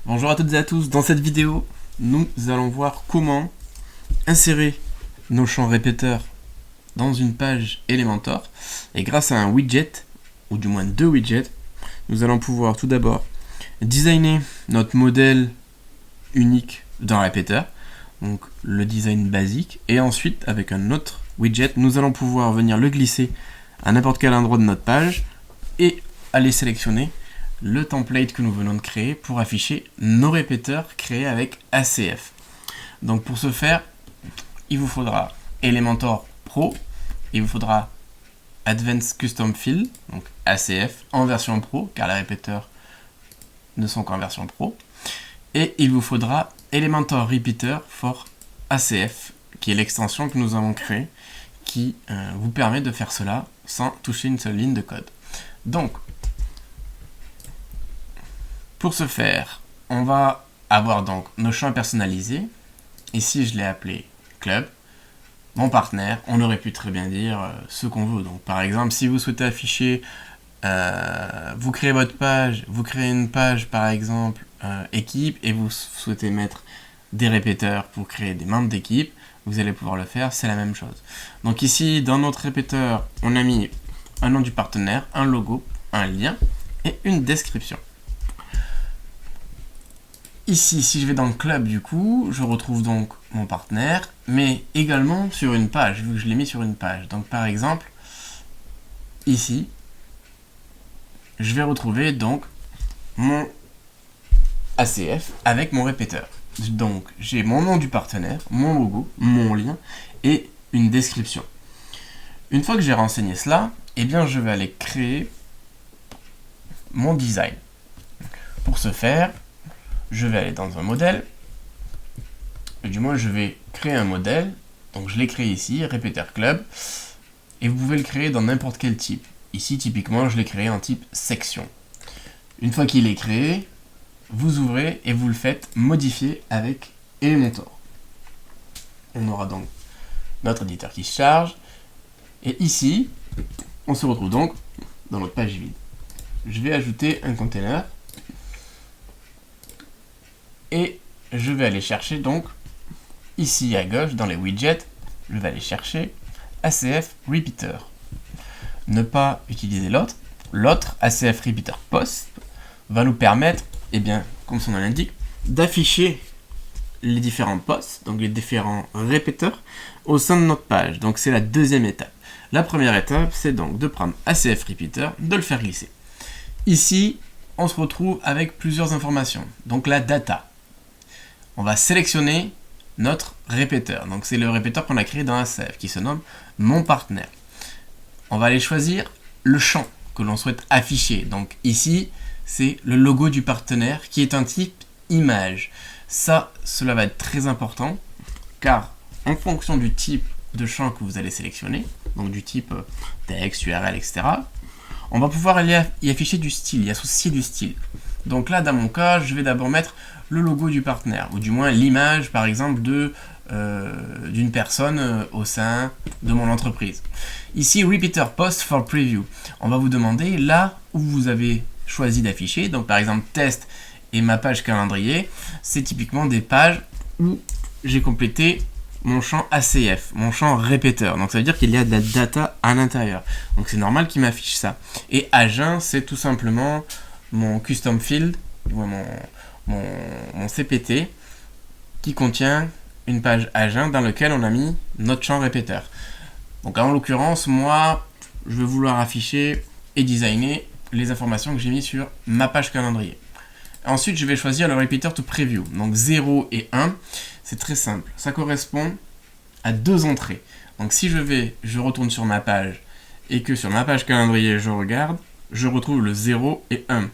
Bonjour à toutes et à tous, dans cette vidéo, nous allons voir comment insérer nos champs répéteurs dans une page Elementor. Et grâce à un widget, ou du moins deux widgets, nous allons pouvoir tout d'abord designer notre modèle unique d'un répéteur, donc le design basique, et ensuite avec un autre widget, nous allons pouvoir venir le glisser à n'importe quel endroit de notre page et aller sélectionner le template que nous venons de créer pour afficher nos répéteurs créés avec ACF. Donc pour ce faire, il vous faudra Elementor Pro, il vous faudra Advanced Custom Field, donc ACF en version Pro, car les répéteurs ne sont qu'en version Pro, et il vous faudra Elementor Repeater for ACF, qui est l'extension que nous avons créée, qui vous permet de faire cela sans toucher une seule ligne de code. Donc, pour ce faire, on va avoir donc nos champs personnalisés. Ici, je l'ai appelé Club. Mon partenaire, on aurait pu très bien dire ce qu'on veut. Donc, par exemple, si vous souhaitez afficher, vous créez votre page, vous créez une page, par exemple, équipe, et vous souhaitez mettre des répéteurs pour créer des membres d'équipe, vous allez pouvoir le faire, c'est la même chose. Donc ici, dans notre répéteur, on a mis un nom du partenaire, un logo, un lien et une description. Ici, si je vais dans le club, du coup, je retrouve donc mon partenaire, mais également sur une page, vu que je l'ai mis sur une page. Donc, par exemple, ici, je vais retrouver donc mon ACF avec mon répéteur. Donc, j'ai mon nom du partenaire, mon logo, mon lien et une description. Une fois que j'ai renseigné cela, eh bien, je vais aller créer mon design. Pour ce faire, je vais aller dans un modèle, et du moins je vais créer un modèle, donc je l'ai créé ici, répéteur club, et vous pouvez le créer dans n'importe quel type. Ici typiquement je l'ai créé en type section. Une fois qu'il est créé, vous ouvrez et vous le faites modifier avec Elementor. On aura donc notre éditeur qui se charge, et ici on se retrouve donc dans notre page vide. Je vais ajouter un container, et je vais aller chercher donc, ici à gauche, dans les widgets, je vais aller chercher ACF Repeater. Ne pas utiliser l'autre. L'autre, ACF Repeater Post, va nous permettre, eh bien, comme son nom l'indique, d'afficher les différents posts, donc les différents répéteurs, au sein de notre page. Donc c'est la deuxième étape. La première étape, c'est donc de prendre ACF Repeater, de le faire glisser. Ici, on se retrouve avec plusieurs informations. Donc la data. On va sélectionner notre répéteur. Donc c'est le répéteur qu'on a créé dans ACF qui se nomme mon partenaire. On va aller choisir le champ que l'on souhaite afficher. Donc ici, c'est le logo du partenaire qui est un type image. Cela va être très important car en fonction du type de champ que vous allez sélectionner, donc du type texte, URL, etc., on va pouvoir y afficher du style, y associer du style. Donc là, dans mon cas, je vais d'abord mettre le logo du partenaire, ou du moins l'image, par exemple, d'une personne au sein de mon entreprise. Ici, Repeater Post for Preview. On va vous demander là où vous avez choisi d'afficher. Donc par exemple, test et ma page calendrier, c'est typiquement des pages où j'ai complété mon champ ACF, mon champ répéteur. Donc ça veut dire qu'il y a de la data à l'intérieur. Donc c'est normal qu'il m'affiche ça. Et Agen, c'est tout simplement mon custom field, mon CPT, qui contient une page Agen dans laquelle on a mis notre champ répéteur. Donc en l'occurrence, moi, je vais vouloir afficher et designer les informations que j'ai mis sur ma page calendrier. Ensuite, je vais choisir le repeater to preview. Donc 0 et 1, c'est très simple. Ça correspond à deux entrées. Donc si je retourne sur ma page et que sur ma page calendrier, je regarde, je retrouve le 0 et 1.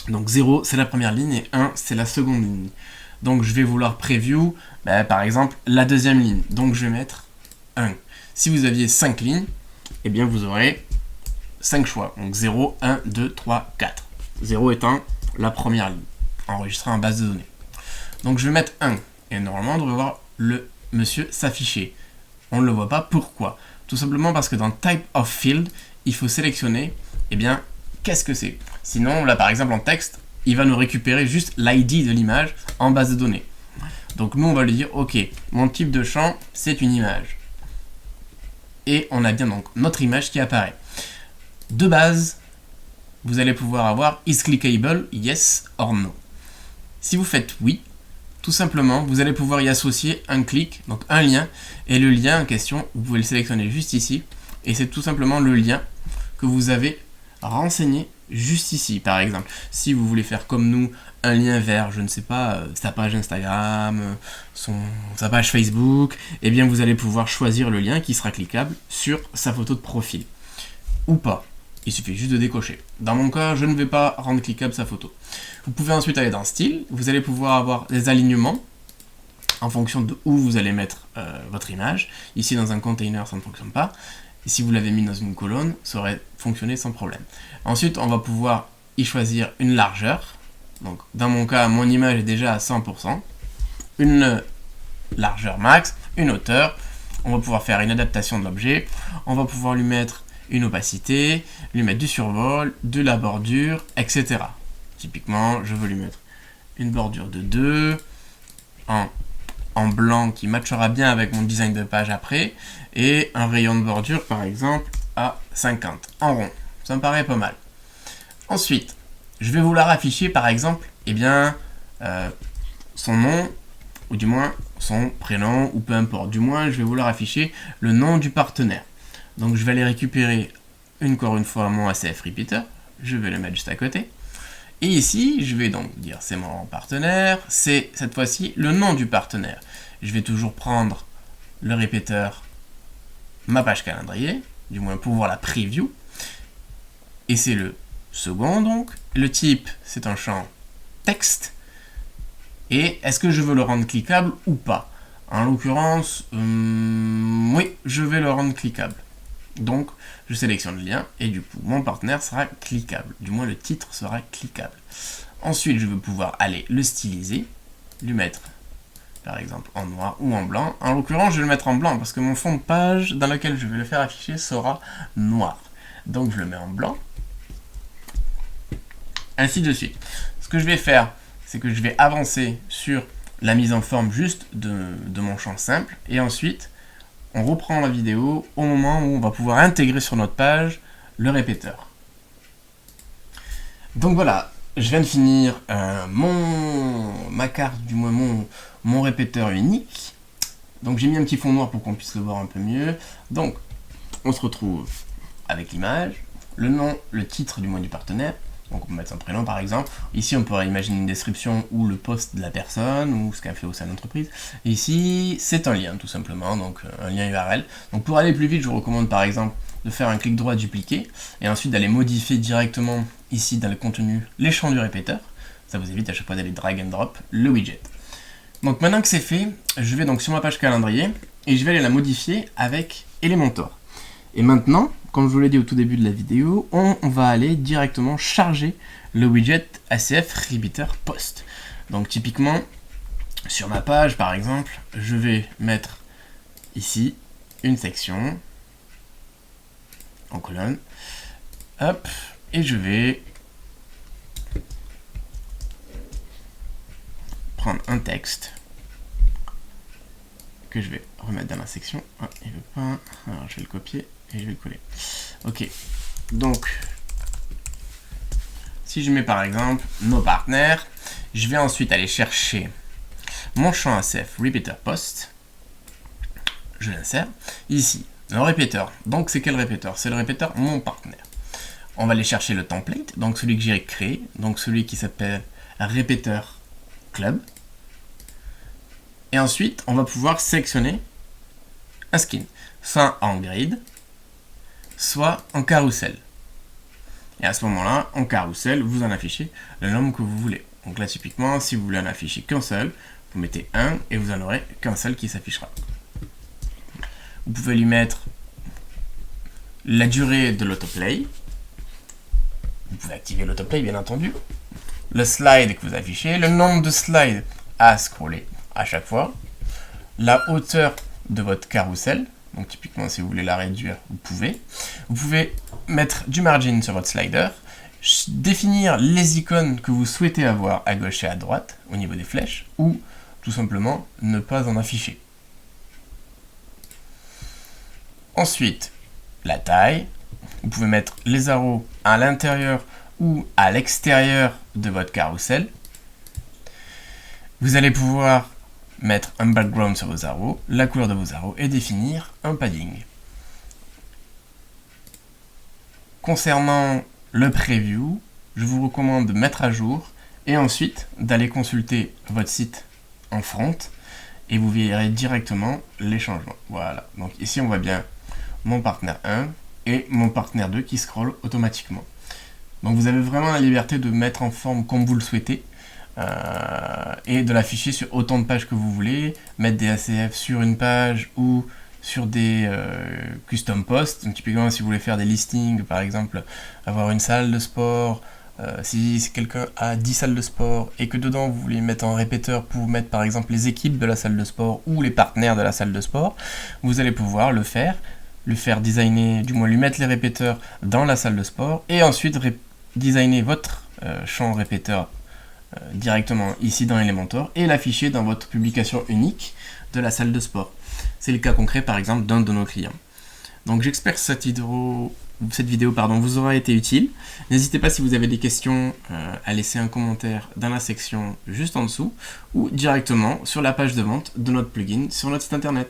Donc 0, c'est la première ligne et 1, c'est la seconde ligne. Donc je vais vouloir preview, par exemple, la deuxième ligne. Donc je vais mettre 1. Si vous aviez 5 lignes, eh bien vous aurez 5 choix. Donc 0, 1, 2, 3, 4. 0 étant la première ligne, enregistrée en base de données. Donc je vais mettre 1. Et normalement, on devrait voir le monsieur s'afficher. On ne le voit pas. Pourquoi? Tout simplement parce que dans Type of Field, il faut sélectionner, eh bien, qu'est-ce que c'est? Sinon, là par exemple en texte, il va nous récupérer juste l'ID de l'image en base de données. Donc nous, on va lui dire, ok, mon type de champ, c'est une image. Et on a bien donc notre image qui apparaît. De base, vous allez pouvoir avoir is clickable, yes or no. Si vous faites oui, tout simplement, vous allez pouvoir y associer un clic, donc un lien, et le lien en question, vous pouvez le sélectionner juste ici, et c'est tout simplement le lien que vous avez renseigné juste ici. Par exemple, si vous voulez faire comme nous, un lien vers, je ne sais pas, sa page Instagram, sa page Facebook, eh bien vous allez pouvoir choisir le lien qui sera cliquable sur sa photo de profil. Ou pas. Il suffit juste de décocher. Dans mon cas, je ne vais pas rendre cliquable sa photo. Vous pouvez ensuite aller dans Style. Vous allez pouvoir avoir des alignements en fonction de où vous allez mettre votre image. Ici, dans un container, ça ne fonctionne pas. Et si vous l'avez mis dans une colonne, ça aurait fonctionné sans problème. Ensuite, on va pouvoir y choisir une largeur. Donc, dans mon cas, mon image est déjà à 100%. Une largeur max, une hauteur. On va pouvoir faire une adaptation de l'objet. On va pouvoir lui mettre une opacité, lui mettre du survol, de la bordure, etc. Typiquement, je veux lui mettre une bordure de 2, en blanc qui matchera bien avec mon design de page après, et un rayon de bordure par exemple à 50, en rond. Ça me paraît pas mal. Ensuite, je vais vouloir afficher par exemple, eh bien, son nom, ou du moins son prénom, ou peu importe. Du moins, je vais vouloir afficher le nom du partenaire. Donc je vais aller récupérer encore une fois mon ACF repeater, je vais le mettre juste à côté. Et ici, je vais donc dire c'est mon partenaire, c'est cette fois-ci le nom du partenaire. Je vais toujours prendre le répéteur, ma page calendrier, du moins pour voir la preview. Et c'est le second donc. Le type, c'est un champ texte. Et est-ce que je veux le rendre cliquable ou pas? En l'occurrence, oui, je vais le rendre cliquable. Donc, je sélectionne le lien et du coup, mon partenaire sera cliquable. Du moins, le titre sera cliquable. Ensuite, je vais pouvoir aller le styliser, lui mettre, par exemple, en noir ou en blanc. En l'occurrence, je vais le mettre en blanc parce que mon fond de page dans lequel je vais le faire afficher sera noir. Donc, je le mets en blanc. Ainsi de suite. Ce que je vais faire, c'est que je vais avancer sur la mise en forme juste de mon champ simple et ensuite, on reprend la vidéo au moment où on va pouvoir intégrer sur notre page le répéteur. Donc voilà, je viens de finir ma carte, du moins mon répéteur unique. Donc j'ai mis un petit fond noir pour qu'on puisse le voir un peu mieux. Donc on se retrouve avec l'image, le nom, le titre du moins du partenaire. Donc on peut mettre son prénom par exemple. Ici on pourrait imaginer une description ou le poste de la personne ou ce qu'elle fait au sein de l'entreprise. Ici c'est un lien tout simplement, donc un lien URL. Donc pour aller plus vite je vous recommande par exemple de faire un clic droit dupliquer et ensuite d'aller modifier directement ici dans le contenu les champs du répéteur. Ça vous évite à chaque fois d'aller drag and drop le widget. Donc maintenant que c'est fait, je vais donc sur ma page calendrier et je vais aller la modifier avec Elementor. Et maintenant, comme je vous l'ai dit au tout début de la vidéo, on va aller directement charger le widget ACF Repeater Post. Donc typiquement, sur ma page par exemple, je vais mettre ici une section en colonne, hop, et je vais prendre un texte que je vais remettre dans la section. Ah, il veut pas. Alors je vais le copier et je vais le coller. Ok. Donc, si je mets par exemple nos partenaires, je vais ensuite aller chercher mon champ ACF Repeater Post. Je l'insère. Ici, le répéteur. Donc, c'est quel répéteur? C'est le répéteur mon partenaire. On va aller chercher le template, donc celui que j'ai créé, donc celui qui s'appelle répéteur club. Et ensuite, on va pouvoir sélectionner un skin, soit en grid, soit en carrousel. Et à ce moment-là, en carrousel, vous en affichez le nombre que vous voulez. Donc là, typiquement, si vous voulez en afficher qu'un seul, vous mettez 1 et vous en aurez qu'un seul qui s'affichera. Vous pouvez lui mettre la durée de l'autoplay. Vous pouvez activer l'autoplay, bien entendu. Le slide que vous affichez, le nombre de slides à scroller à chaque fois, la hauteur de votre carrousel. Donc typiquement, si vous voulez la réduire, vous pouvez. Vous pouvez mettre du margin sur votre slider définir les icônes que vous souhaitez avoir à gauche et à droite au niveau des flèches, ou tout simplement ne pas en afficher. Ensuite, la taille. Vous pouvez mettre les arrows à l'intérieur ou à l'extérieur de votre carrousel. Vous allez pouvoir mettre un background sur vos arrows, la couleur de vos arrows et définir un padding. Concernant le preview, je vous recommande de mettre à jour et ensuite d'aller consulter votre site en front et vous verrez directement les changements. Voilà, donc ici on voit bien mon partenaire 1 et mon partenaire 2 qui scroll automatiquement. Donc vous avez vraiment la liberté de mettre en forme comme vous le souhaitez et de l'afficher sur autant de pages que vous voulez, mettre des ACF sur une page ou sur des custom posts. Donc, typiquement si vous voulez faire des listings, par exemple avoir une salle de sport, si quelqu'un a 10 salles de sport et que dedans vous voulez mettre un répéteur pour mettre par exemple les équipes de la salle de sport ou les partenaires de la salle de sport, vous allez pouvoir le faire designer, du moins lui mettre les répéteurs dans la salle de sport et ensuite designer votre champ répéteur directement ici dans Elementor et l'afficher dans votre publication unique de la salle de sport. C'est le cas concret par exemple d'un de nos clients. Donc j'espère que cette vidéo vous aura été utile. N'hésitez pas si vous avez des questions à laisser un commentaire dans la section juste en dessous ou directement sur la page de vente de notre plugin sur notre site internet.